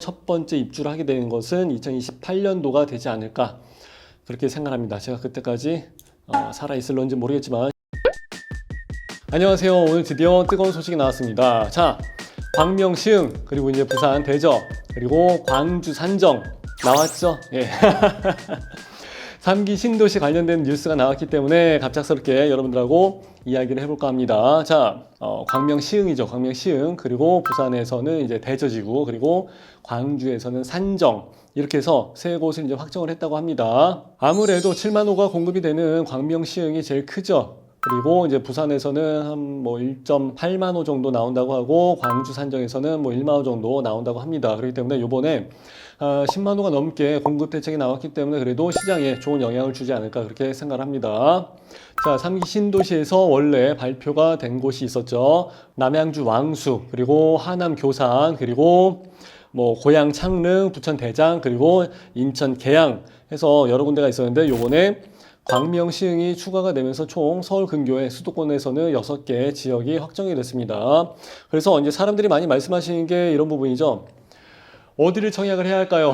첫 번째 입주를 하게 되는 것은 2028년도가 되지 않을까 그렇게 생각합니다. 제가 그때까지 살아있을런지 모르겠지만. 안녕하세요. 오늘 드디어 뜨거운 소식이 나왔습니다. 자, 광명 시흥, 그리고 이제 부산 대저, 그리고 광주 산정 나왔죠? 예. 3기 신도시 관련된 뉴스가 나왔기 때문에 갑작스럽게 여러분들하고 이야기를 해볼까 합니다. 자, 광명 시흥이죠. 광명 시흥. 그리고 부산에서는 이제 대저지구, 그리고 광주에서는 산정. 이렇게 해서 세 곳을 이제 확정을 했다고 합니다. 아무래도 7만 호가 공급이 되는 광명 시흥이 제일 크죠. 그리고 이제 부산에서는 한 뭐 1.8만 호 정도 나온다고 하고, 광주 산정에서는 뭐 1만 호 정도 나온다고 합니다. 그렇기 때문에 요번에 10만 호가 넘게 공급 대책이 나왔기 때문에 그래도 시장에 좋은 영향을 주지 않을까 그렇게 생각을 합니다. 자, 3기 신도시에서 원래 발표가 된 곳이 있었죠. 남양주 왕수, 그리고 하남 교산, 그리고 뭐 고양 창릉, 부천 대장, 그리고 인천 계양 해서 여러 군데가 있었는데, 요번에 광명 시흥이 추가가 되면서 총 서울 근교의 수도권에서는 6개 지역이 확정이 됐습니다. 그래서 이제 사람들이 많이 말씀하시는 게 이런 부분이죠. 어디를 청약을 해야 할까요?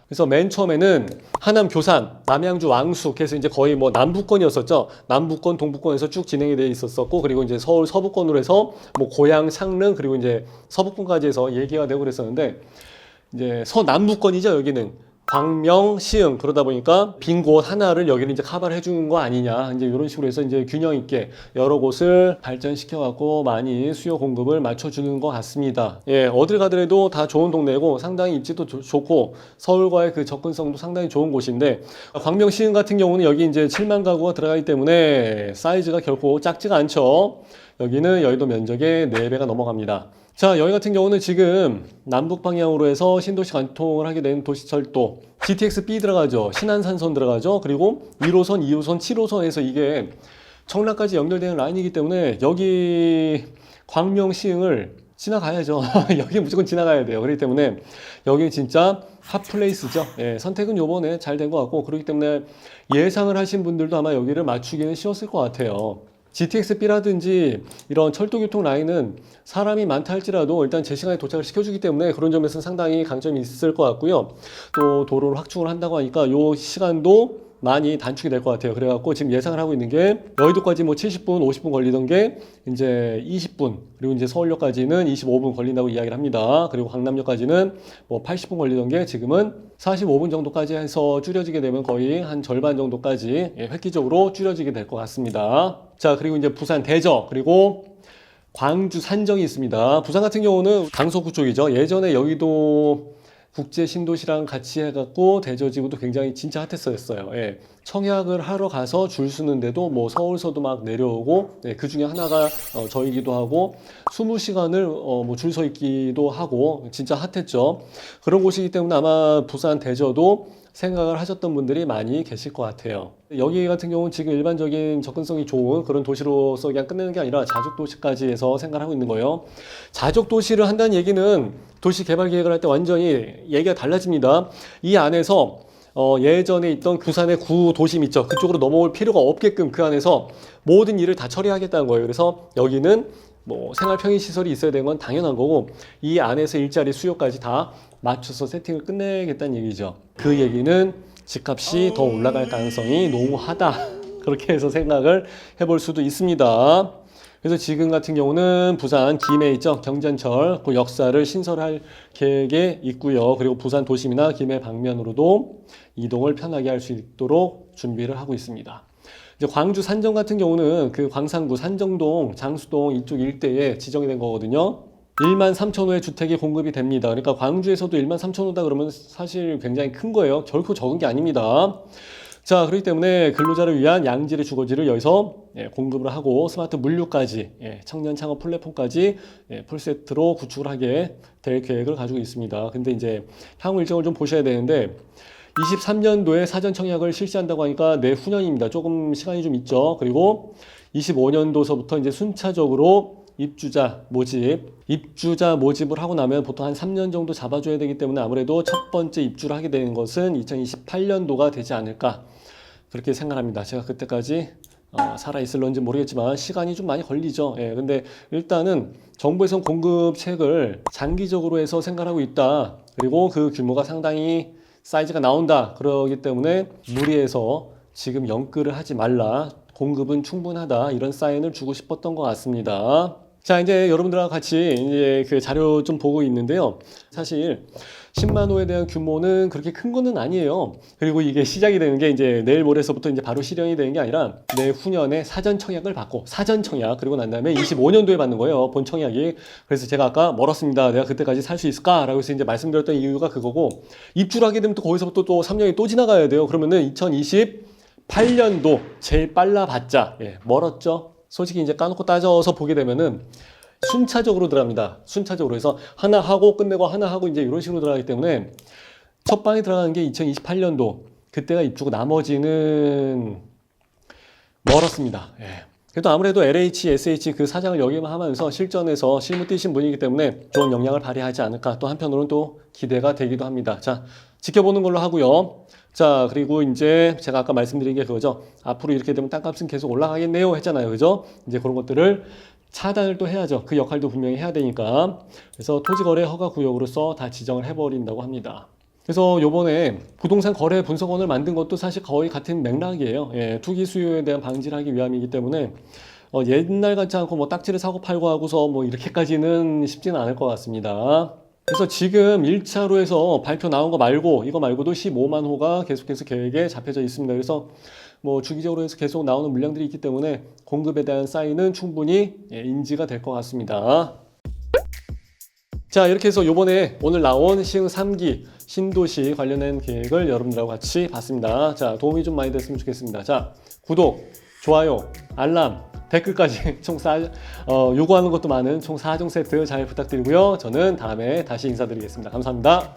그래서 맨 처음에는 하남 교산, 남양주 왕수, 그래서 이제 거의 뭐 남부권이었었죠. 남부권, 동부권에서 쭉 진행이 돼 있었었고, 그리고 이제 서울 서부권으로 해서 뭐 고양, 창릉, 그리고 이제 서부권까지 해서 얘기가 되고 그랬었는데, 이제 서남부권이죠, 여기는. 광명, 시흥, 그러다 보니까 빈 곳 하나를 여기는 이제 커버를 해주는 거 아니냐. 이제 이런 식으로 해서 이제 균형 있게 여러 곳을 발전시켜갖고 많이 수요 공급을 맞춰주는 것 같습니다. 예, 어딜 가더라도 다 좋은 동네고 상당히 입지도 좋고 서울과의 그 접근성도 상당히 좋은 곳인데, 광명, 시흥 같은 경우는 여기 이제 7만 가구가 들어가기 때문에 사이즈가 결코 작지가 않죠. 여기는 여의도 면적의 4배가 넘어갑니다. 자, 여기 같은 경우는 지금 남북 방향으로 해서 신도시 관통을 하게 된 도시철도 GTX-B 들어가죠. 신안산선 들어가죠. 그리고 1호선, 2호선, 7호선에서 이게 청라까지 연결되는 라인이기 때문에 여기 광명 시흥을 지나가야죠. 여기 무조건 지나가야 돼요. 그렇기 때문에 여기 진짜 핫플레이스죠. 예, 선택은 요번에 잘 된 것 같고, 그렇기 때문에 예상을 하신 분들도 아마 여기를 맞추기는 쉬웠을 것 같아요. GTX-B라든지 이런 철도교통 라인은 사람이 많다 할지라도 일단 제 시간에 도착을 시켜주기 때문에 그런 점에서는 상당히 강점이 있을 것 같고요. 또 도로를 확충을 한다고 하니까 이 시간도 많이 단축이 될 것 같아요. 그래갖고 지금 예상을 하고 있는 게 여의도까지 뭐 70분, 50분 걸리던 게 이제 20분, 그리고 이제 서울역까지는 25분 걸린다고 이야기를 합니다. 그리고 강남역까지는 뭐 80분 걸리던 게 지금은 45분 정도까지 해서 줄여지게 되면 거의 한 절반 정도까지 획기적으로 줄여지게 될 것 같습니다. 자, 그리고 이제 부산 대저, 그리고 광주 산정이 있습니다. 부산 같은 경우는 강서구 쪽이죠. 예전에 여의도 국제 신도시랑 같이 해갖고 대저지구도 굉장히 진짜 핫했었어요. 예. 청약을 하러 가서 줄 서는데도 뭐 서울서도 막 내려오고, 예, 그 중에 하나가 저이기도 하고 20시간을 뭐 줄 서 있기도 하고 진짜 핫했죠. 그런 곳이기 때문에 아마 부산 대저도 생각을 하셨던 분들이 많이 계실 것 같아요. 여기 같은 경우는 지금 일반적인 접근성이 좋은 그런 도시로서 그냥 끝내는 게 아니라 자족도시까지 해서 생각을 하고 있는 거예요. 자족도시를 한다는 얘기는 도시 개발 계획을 할 때 완전히 얘기가 달라집니다. 이 안에서 예전에 있던 부산의 구도심 있죠. 그쪽으로 넘어올 필요가 없게끔 그 안에서 모든 일을 다 처리하겠다는 거예요. 그래서 여기는 뭐 생활 편의 시설이 있어야 되는 건 당연한 거고, 이 안에서 일자리 수요까지 다 맞춰서 세팅을 끝내겠다는 얘기죠. 그 얘기는 집값이 더 올라갈 가능성이 농후하다. 그렇게 해서 생각을 해볼 수도 있습니다. 그래서 지금 같은 경우는 부산 김해 있죠. 경전철 그 역사를 신설할 계획에 있고요. 그리고 부산 도심이나 김해 방면으로도 이동을 편하게 할 수 있도록 준비를 하고 있습니다. 이제 광주 산정 같은 경우는 그 광산구 산정동, 장수동 이쪽 일대에 지정이 된 거거든요. 1만 3천 호의 주택이 공급이 됩니다. 그러니까 광주에서도 1만 3천 호다 그러면 사실 굉장히 큰 거예요. 결코 적은 게 아닙니다. 자, 그렇기 때문에 근로자를 위한 양질의 주거지를 여기서 공급을 하고 스마트 물류까지, 청년 창업 플랫폼까지 풀세트로 구축을 하게 될 계획을 가지고 있습니다. 근데 이제 향후 일정을 좀 보셔야 되는데, 23년도에 사전 청약을 실시한다고 하니까 내후년입니다. 조금 시간이 좀 있죠. 그리고 25년도서부터 이제 순차적으로 입주자 모집을 하고 나면 보통 한 3년 정도 잡아줘야 되기 때문에 아무래도 첫 번째 입주를 하게 되는 것은 2028년도가 되지 않을까 그렇게 생각합니다. 제가 그때까지 살아있을런지 모르겠지만 시간이 좀 많이 걸리죠. 예, 근데 일단은 정부에서는 공급책을 장기적으로 해서 생각하고 있다. 그리고 그 규모가 상당히 사이즈가 나온다. 그러기 때문에 무리해서 지금 연끌을 하지 말라. 공급은 충분하다. 이런 사인을 주고 싶었던 것 같습니다. 자, 이제 여러분들과 같이 이제 그 자료 좀 보고 있는데요. 사실 10만 호에 대한 규모는 그렇게 큰 거는 아니에요. 그리고 이게 시작이 되는 게 이제 내일 모레서부터 이제 바로 실현이 되는 게 아니라 내후년에 사전 청약을 받고 사전 청약 그리고 난 다음에 25년도에 받는 거예요. 본 청약이. 그래서 제가 아까 멀었습니다. 내가 그때까지 살 수 있을까라고 해서 이제 말씀드렸던 이유가 그거고 입주를 하게 되면 또 거기서부터 또 3년이 또 지나가야 돼요. 그러면은 2028년도 제일 빨라봤자 멀었죠. 솔직히 이제 까놓고 따져서 보게 되면은 순차적으로 들어갑니다. 순차적으로 해서 하나 하고 끝내고 하나 하고 이제 이런 식으로 들어가기 때문에 첫 방에 들어가는 게 2028년도 그때가 입주고 나머지는 멀었습니다. 그래도 아무래도 LH, SH 그 사장을 역임하면서 실전에서 실무 뛰신 분이기 때문에 좋은 역량을 발휘하지 않을까 또 한편으로는 또 기대가 되기도 합니다. 자, 지켜보는 걸로 하고요. 자, 그리고 이제 제가 아까 말씀드린 게 그거죠. 앞으로 이렇게 되면 땅값은 계속 올라가겠네요 했잖아요. 그죠? 이제 그런 것들을 차단을 또 해야죠. 그 역할도 분명히 해야 되니까. 그래서 토지거래 허가구역으로서 다 지정을 해버린다고 합니다. 그래서 요번에 부동산 거래 분석원을 만든 것도 사실 거의 같은 맥락이에요. 투기 수요에 대한 방지를 하기 위함이기 때문에 옛날 같지 않고 뭐 딱지를 사고 팔고 하고서 뭐 이렇게까지는 쉽지는 않을 것 같습니다. 그래서 지금 1차로 해서 발표 나온 거 말고 이거 말고도 15만 호가 계속해서 계획에 잡혀져 있습니다. 그래서 뭐 주기적으로 해서 계속 나오는 물량들이 있기 때문에 공급에 대한 사인은 충분히 인지가 될 것 같습니다. 자, 이렇게 해서 요번에 오늘 나온 시흥 3기 신도시 관련된 계획을 여러분들하고 같이 봤습니다. 자, 도움이 좀 많이 됐으면 좋겠습니다. 자, 구독, 좋아요, 알람, 댓글까지 총 요구하는 것도 많은 총 4종 세트 잘 부탁드리고요. 저는 다음에 다시 인사드리겠습니다. 감사합니다.